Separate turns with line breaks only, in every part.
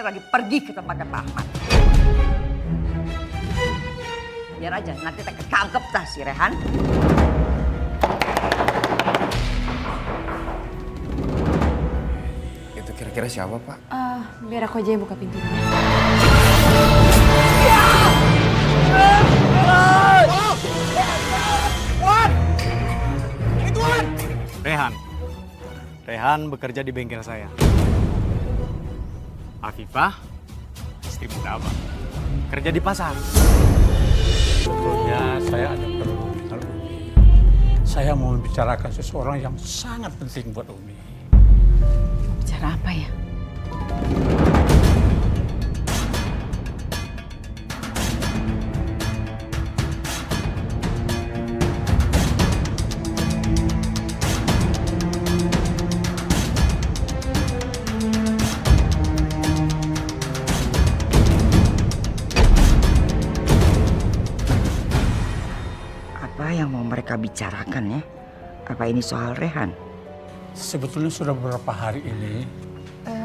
lagi pergi ke tempatnya Pak Ahmad. Biar aja nanti tak ketangkep dah si Rehan.
Itu kira-kira siapa, Pak?
Biar aku aja yang buka pintunya.
Rehan bekerja di bengkel saya. Afifah, istri muda Abang, kerja di pasar.
Sebetulnya saya ada perlu dengan Umi. Saya mau membicarakan seseorang yang sangat penting buat Umi.
Bicara apa ya?
Apa yang mau mereka bicarakan ya? Apa ini soal Rehan?
Sebetulnya sudah beberapa hari ini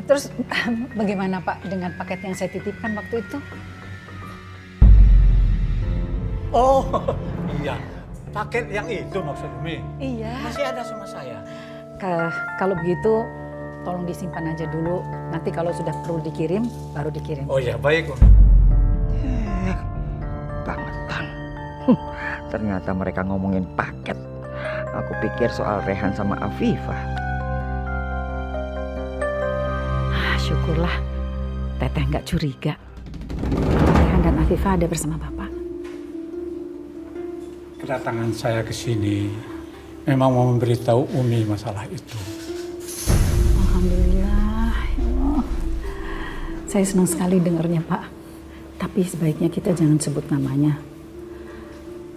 Terus bagaimana Pak dengan paket yang saya titipkan waktu itu?
oh iya, paket yang itu maksud Umi.
Iya.
Masih ada sama saya.
Kalau begitu tolong disimpan aja dulu. Nanti kalau sudah perlu dikirim, baru dikirim.
Oh iya, baik Umi.
Bangetan. Ternyata mereka ngomongin paket. Aku pikir soal Rehan sama Afifah.
Syukurlah Teteh nggak curiga. Rehan dan Afifah ada bersama Bapak.
Kedatangan saya ke sini memang mau memberitahu Umi masalah itu.
Alhamdulillah. Ya Allah. Saya senang sekali dengarnya Pak. Tapi sebaiknya kita jangan sebut namanya.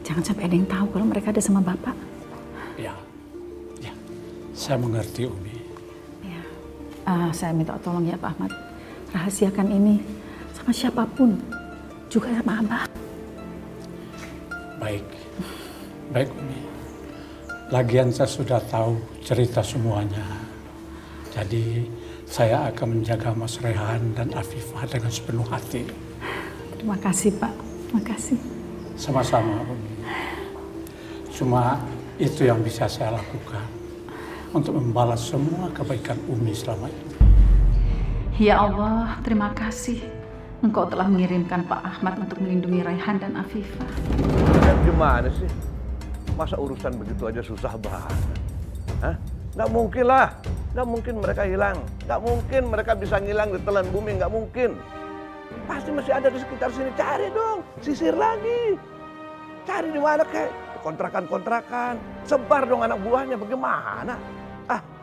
Jangan sampai ada yang tahu kalau mereka ada sama Bapak.
Ya, saya mengerti Umi.
Ya. Saya minta tolong ya Pak Ahmad. Rahasiakan ini sama siapapun. Juga sama Abah.
Baik Umi. Lagian saya sudah tahu cerita semuanya. Jadi saya akan menjaga Mas Rehan dan Afifah dengan sepenuh hati.
Terima kasih Pak. Terima kasih.
Sama-sama Umi. Cuma itu yang bisa saya lakukan untuk membalas semua kebaikan Umi selama ini.
Ya Allah, terima kasih. Engkau telah mengirimkan Pak Ahmad untuk melindungi Raihan dan Afifah.
Dan gimana sih? Masa urusan begitu aja susah banget? Hah? Nggak mungkin lah. Nggak mungkin mereka hilang. Nggak mungkin mereka bisa ngilang di telan bumi. Nggak mungkin. Pasti masih ada di sekitar sini. Cari dong. Sisir lagi. Cari di mana kek? Kontrakan-kontrakan. Sebar dong anak buahnya. Bagaimana?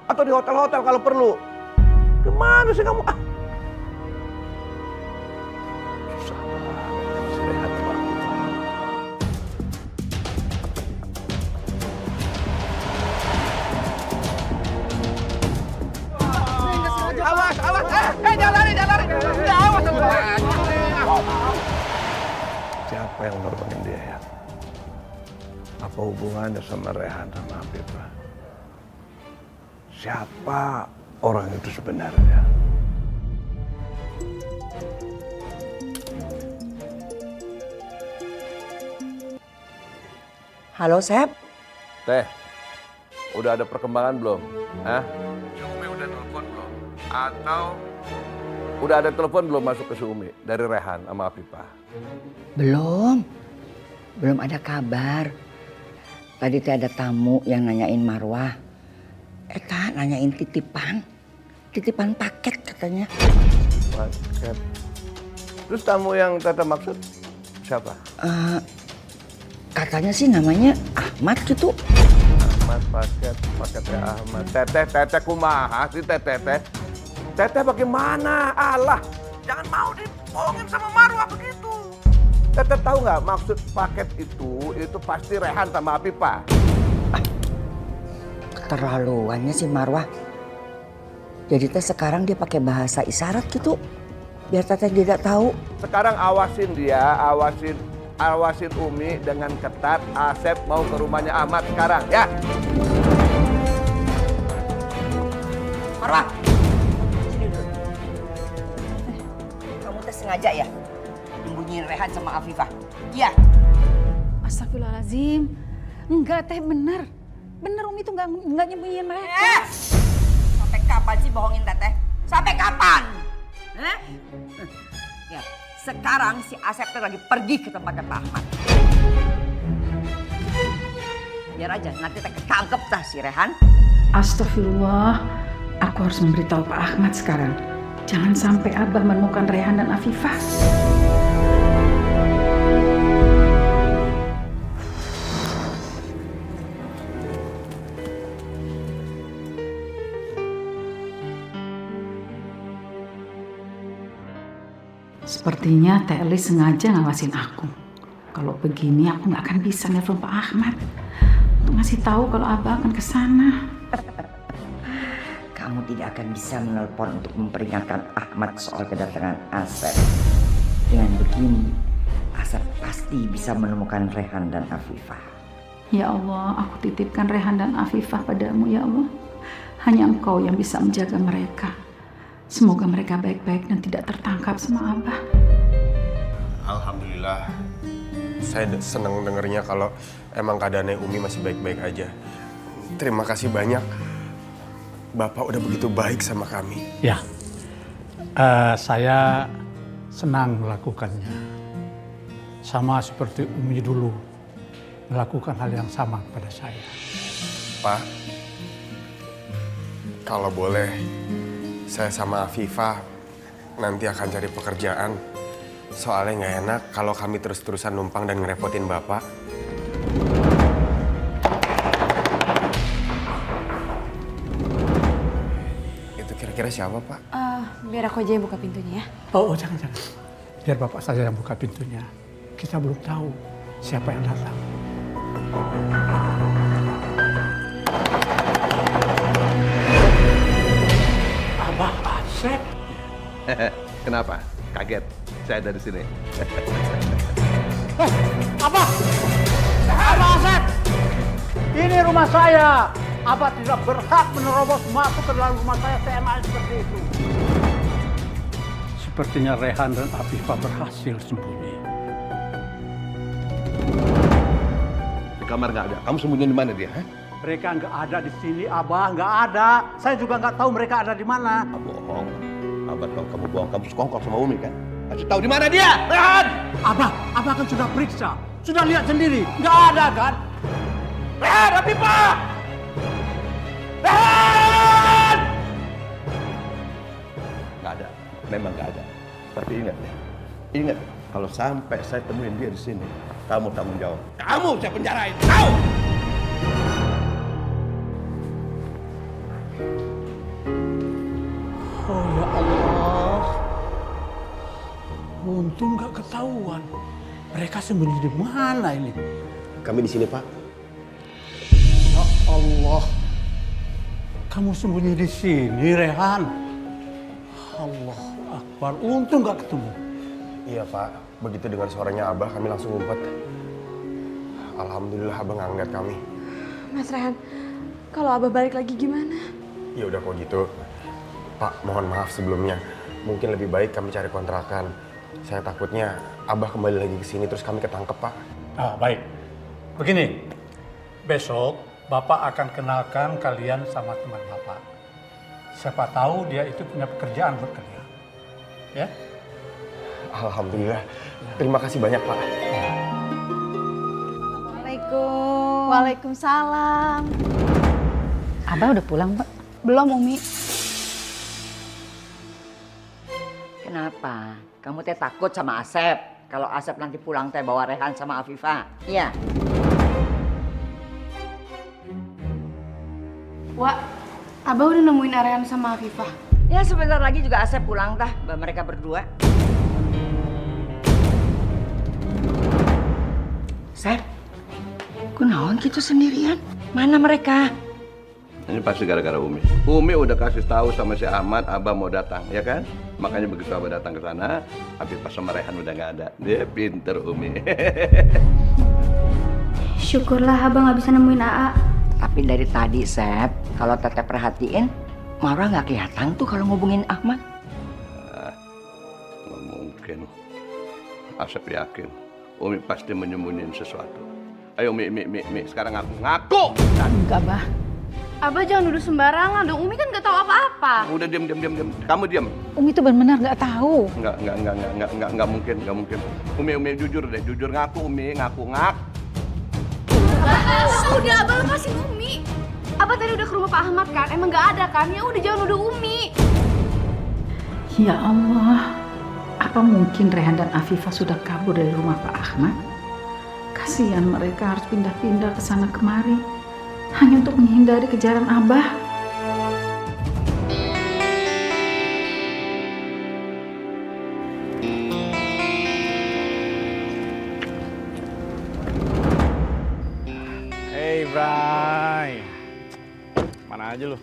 Atau di hotel-hotel kalau perlu. Gimana sih kamu? Susah banget. Si Rehan sama Afifah. Awas, awas, jangan lari. Awas, siapa yang nolongin dia ya? Apa hubungannya sama Rehan sama Afifah? Siapa orang itu sebenarnya?
Halo, Sep.
Teh, udah ada perkembangan belum? Hah? Si Umi udah telepon belum? Atau udah ada telepon belum masuk ke si Umi dari Rehan sama Afifah?
Belum ada kabar. Tadi tuh ada tamu yang nanyain Marwah. Nanyain titipan paket katanya.
Paket. Terus tamu yang Tata maksud siapa?
Katanya sih namanya Ahmad gitu.
Ahmad, paketnya Ahmad. Teteh kumaha sih teteh? Teteh bagaimana? Allah, jangan mau dibohongin sama Marwah begitu. Teteh tahu nggak maksud paket itu pasti Rehan sama Afifah.
Keterlaluannya si Marwah. Jadi teh sekarang dia pakai bahasa isyarat gitu. Biar teteh tidak tahu.
Sekarang awasin dia, awasin Umi dengan ketat. Asep mau ke rumahnya Ahmad sekarang ya.
Marwah. sengaja ya nyembunyiin Rehan sama Afifah? Iya.
Astagfirullahaladzim. Enggak teh, bener. Bener Umi tuh nggak nyembunyiin mereka.
Sampai kapan sih bohongin Teteh? Sampai kapan? Hah? Ya, sekarang si Asep tuh lagi pergi ke tempatnya Pak Ahmad. Biar aja nanti Teh ketangkep tah si Rehan.
Astagfirullah. Aku harus memberitahu Pak Ahmad sekarang. Jangan sampai Abah menemukan Rehan dan Afifah. Sepertinya Teh Elis sengaja ngawasin aku. Kalau begini aku nggak akan bisa nelfon Pak Ahmad untuk ngasih tahu kalau Abah akan ke sana.
Kamu tidak akan bisa menelpon untuk memperingatkan Ahmad soal kedatangan Asep. Dengan begini, Asep pasti bisa menemukan Rehan dan Afifah.
Ya Allah, aku titipkan Rehan dan Afifah padamu ya Allah. Hanya Engkau yang bisa menjaga mereka. Semoga mereka baik-baik dan tidak tertangkap sama Abah.
Alhamdulillah, saya senang dengernya kalau emang keadaannya Umi masih baik-baik aja. Terima kasih banyak, Bapak udah begitu baik sama kami.
Ya, saya senang melakukannya. Sama seperti Umi dulu melakukan hal yang sama pada saya.
Pak, kalau boleh, saya sama Afifah nanti akan cari pekerjaan. Soalnya nggak enak kalau kami terus-terusan numpang dan ngerepotin Bapak. Itu kira-kira siapa, Pak?
Biar aku aja yang buka pintunya ya.
Oh, jangan. Biar Bapak saja yang buka pintunya. Kita belum tahu siapa yang datang. Abah Asep.
Kenapa? Kaget? Saya dari sini.
Abah Asep! Ini rumah saya. Abah tidak berhak menerobos masuk ke dalam rumah saya seenaknya seperti itu. Sepertinya Rehan dan Afifah berhasil sembunyi.
Di kamar nggak ada. Kamu sembunyi di mana dia?
Mereka nggak ada di sini, Abah. Nggak ada. Saya juga nggak tahu mereka ada di mana.
Bohong. Abah tahu kamu bohong. Kamu sekongkol sama Umi kan? Kasih tahu di mana dia? Rehan!
Abah kan sudah periksa. Sudah lihat sendiri. Nggak ada kan?
Rehan, Afifah! Rehan! Nggak ada. Memang nggak ada. Tapi ingat ya. Ingat, kalau sampai saya temuin dia di sini, kamu tanggung jawab. Kamu saya penjarain. Tahu?
Oh ya Allah. Untung nggak ketahuan. Mereka sembunyi di mana ini?
Kami di sini, Pak.
Ya Allah. Kamu sembunyi di sini, Rehan. Allah Akbar. Untung nggak ketemu.
Iya, Pak. Begitu dengar suaranya Abah, kami langsung ngumpet. Alhamdulillah Abah nggak ngeliat kami.
Mas Rehan, kalau Abah balik lagi gimana?
Ya udah kok gitu. Pak, mohon maaf sebelumnya. Mungkin lebih baik kami cari kontrakan. Saya takutnya Abah kembali lagi ke sini terus kami ketangkep, Pak.
Baik. Begini. Besok Bapak akan kenalkan kalian sama teman Bapak. Siapa tahu dia itu punya pekerjaan buat kalian. Ya?
Alhamdulillah. Terima kasih banyak, Pak.
Assalamualaikum. Waalaikumsalam.
Abah udah pulang, Pak?
Belum, Umi.
Kenapa? Kamu teh takut sama Asep? Kalau Asep nanti pulang teh bawa Rehan sama Afifah? Iya.
Wak, Abah udah nemuin Rehan sama Afifah.
Ya sebentar lagi juga Asep pulang tah, mereka berdua. Sep, kunaon gitu sendirian? Mana mereka?
Ini pasti gara-gara Umi. Umi udah kasih tahu sama si Ahmad, Abah mau datang, ya kan? Makanya begitu Abah datang ke sana, Afifah sama Rehan udah nggak ada. Dia pinter Umi.
Syukurlah Abah nggak bisa nemuin AA.
Tapi dari tadi, Sep, kalau Teteh perhatiin, Mara nggak kelihatan tuh kalau ngubungin Ahmad.
Nggak mungkin. Asep yakin Umi pasti menyembunyiin sesuatu. Ayo Mi, sekarang ngaku.
Enggak, Bah.
Abah jangan nuduh sembarangan dong. Umi kan nggak tahu apa-apa.
Udah diam. Kamu diam.
Umi itu benar-benar nggak tahu.
Enggak mungkin. Umi jujur deh, jujur ngaku Umi, ngaku.
Udah, Abah lepasin Umi. Abah tadi udah ke rumah Pak Ahmad kan? Emang nggak ada kan? Ya udah jangan nuduh Umi.
Ya Allah, apa mungkin Rehan dan Afifah sudah kabur dari rumah Pak Ahmad? Kasihan mereka harus pindah-pindah ke sana kemari hanya untuk menghindari kejaran Abah.
Hey Bray, mana aja lu?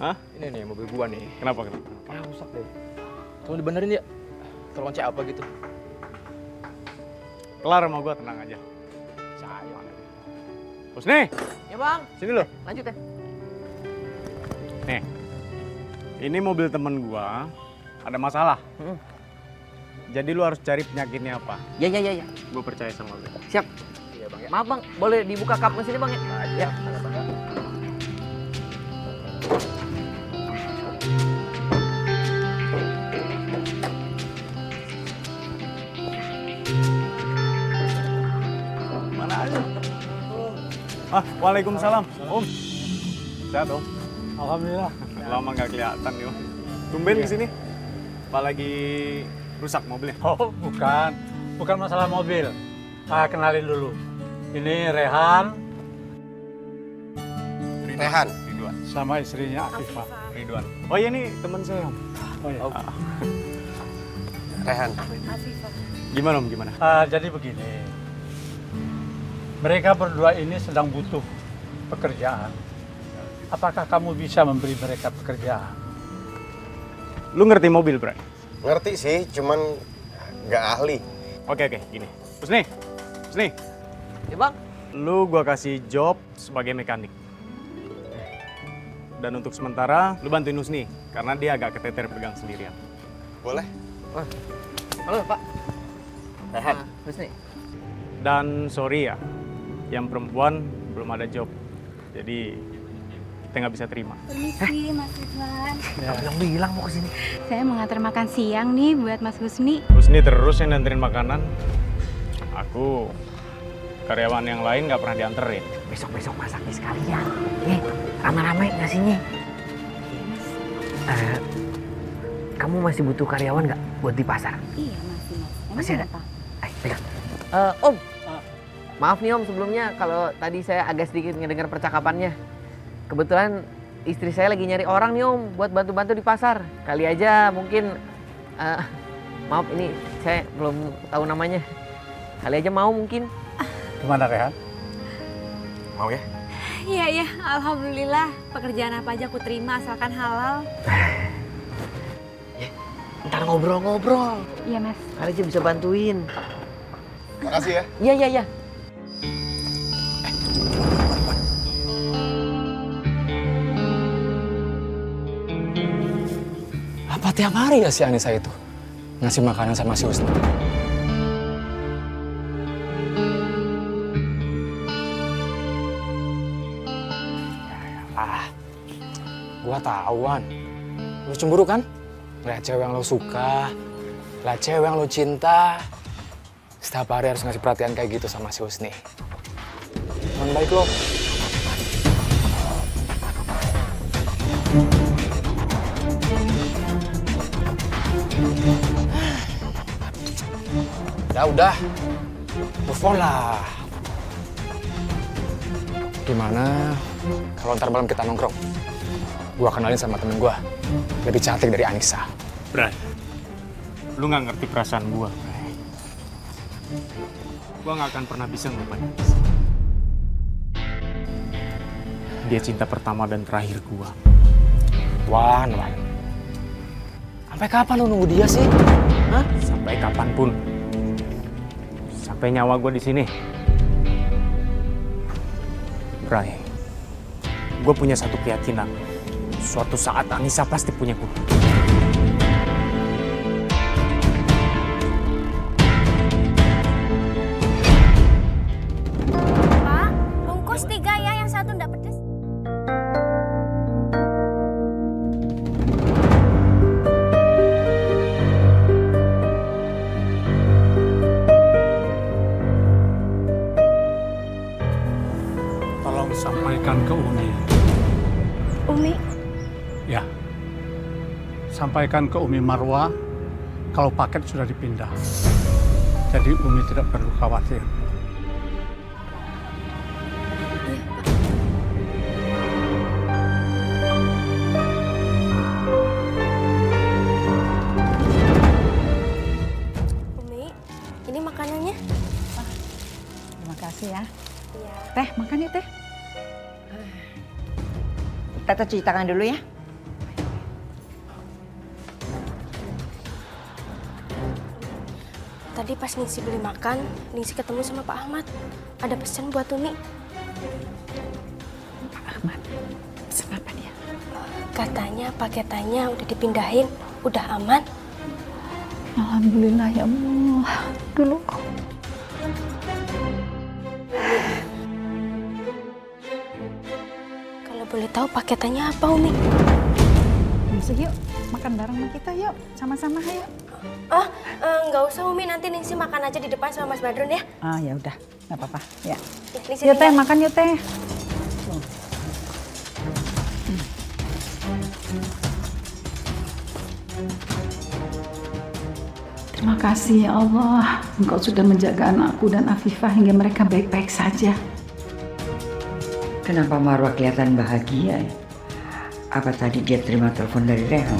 Hah?
Ini nih mobil gua nih.
Kenapa?
Rusak deh. Tolong dibenerin ya. Tolong cek apa gitu.
Kelar sama gua, tenang aja. Sayang. Husni,
Ya bang.
sini lu.
Lanjut ya.
Nih, ini mobil temen gua ada masalah. Jadi lu harus cari penyakitnya apa.
Ya.
Gua percaya sama lu.
Siap. Iya bang ya. Maaf bang, boleh dibuka kap mesinnya bang ya? Ya.
Mana aja? Waalaikumsalam. Om. Sehat Om?
Alhamdulillah.
Lama nggak kelihatan nih Om. Tumben kesini. Apa lagi rusak mobilnya?
Oh, bukan masalah mobil. Kenalin dulu. Ini Rehan
Rehan.
Ridwan.
sama istrinya Afifah.
Ridwan. Oh iya nih teman saya Om.
Oh, iya.
Rehan.
Gimana Om, gimana?
Jadi begini, mereka berdua ini sedang butuh pekerjaan. Apakah kamu bisa memberi mereka pekerjaan?
Lu ngerti mobil, Bray?
Ngerti sih, cuman nggak ahli.
Oke, gini. Husni.
Ya bang.
Lu gua kasih job sebagai mekanik. Dan untuk sementara, lu bantuin Husni. Karena dia agak keteter pegang sendirian.
Boleh?
Halo pak. Rehan. Husni.
Dan sorry ya, yang perempuan belum ada job. Jadi, kita nggak bisa terima.
Permisi Mas Ridwan.
Bilang mau kesini.
Saya mau ngantar makan siang nih buat Mas Husni.
Husni terus yang nganterin makanan. Aku, karyawan yang lain nggak pernah dianterin.
Besok masaknya sekalian. Nih, rame-rame ngasihnya. Kamu masih butuh karyawan nggak buat di pasar?
Iya masih Mas. Emang
Masih ada?
kenapa?
Pegang. Om. Maaf nih Om sebelumnya kalau tadi saya agak sedikit ngedengar percakapannya. Kebetulan istri saya lagi nyari orang nih Om buat bantu-bantu di pasar. Kali aja mungkin maaf ini saya belum tahu namanya. Kali aja mau mungkin.
Gimana Rehan?
Mau ya?
Iya, alhamdulillah. Pekerjaan apa aja aku terima asalkan halal.
Ntar ngobrol-ngobrol.
Iya Mas.
Kali aja bisa bantuin.
Makasih ya.
Iya.
Apa tiap hari ya si Anissa itu ngasih makanan sama si Husni? Gua tahuan. Lu cemburu kan? Lihat cewek yang lu suka, lihat cewek yang lu cinta. Setiap hari harus ngasih perhatian kayak gitu sama si Husni. Teman baik lo. Udah. Move on lah. Gimana kalau ntar malam kita nongkrong? Gua kenalin sama temen gua. Lebih cantik dari Anissa.
Bray, lu nggak ngerti perasaan gua, Bray. Gua nggak akan pernah bisa ngelupain Anissa. Dia cinta pertama dan terakhir gua.
Wan. Sampai kapan lu nunggu dia sih?
Hah? Sampai kapanpun. Sampai nyawa gua di sini. Bray, gua punya satu keyakinan. Suatu saat Anissa pasti punya gua.
Sampaikan ke Umi.
Umi,
Ya. Sampaikan ke Umi Marwa kalau paket sudah dipindah. Jadi Umi tidak perlu khawatir.
Umi, ini makanannya.
Terima kasih ya.
Iya.
Teh, makan ya Teh.
Tata cuci tangan dulu ya.
Tadi pas Ningsi beli makan, Ningsi ketemu sama Pak Ahmad. Ada pesan buat Umi.
Pak Ahmad, pesan apa dia?
Katanya paketannya udah dipindahin, udah aman.
Alhamdulillah ya Allah. Dulu.
Kalau boleh tahu paketannya apa, Umi?
Bisa yuk, makan bareng sama kita yuk. Sama-sama ayo.
Oh, nggak usah Umi, nanti Ningsi makan aja di depan sama Mas Badrun ya.
Ah ya udah, nggak apa-apa. Ya.
Ningsi
Yuk Teh,
tinggal.
makan yuk Teh. Terima kasih ya Allah, Engkau sudah menjaga anakku dan Afifah hingga mereka baik-baik saja.
Kenapa Marwa kelihatan bahagia ya? Apa tadi dia terima telepon dari Rehan?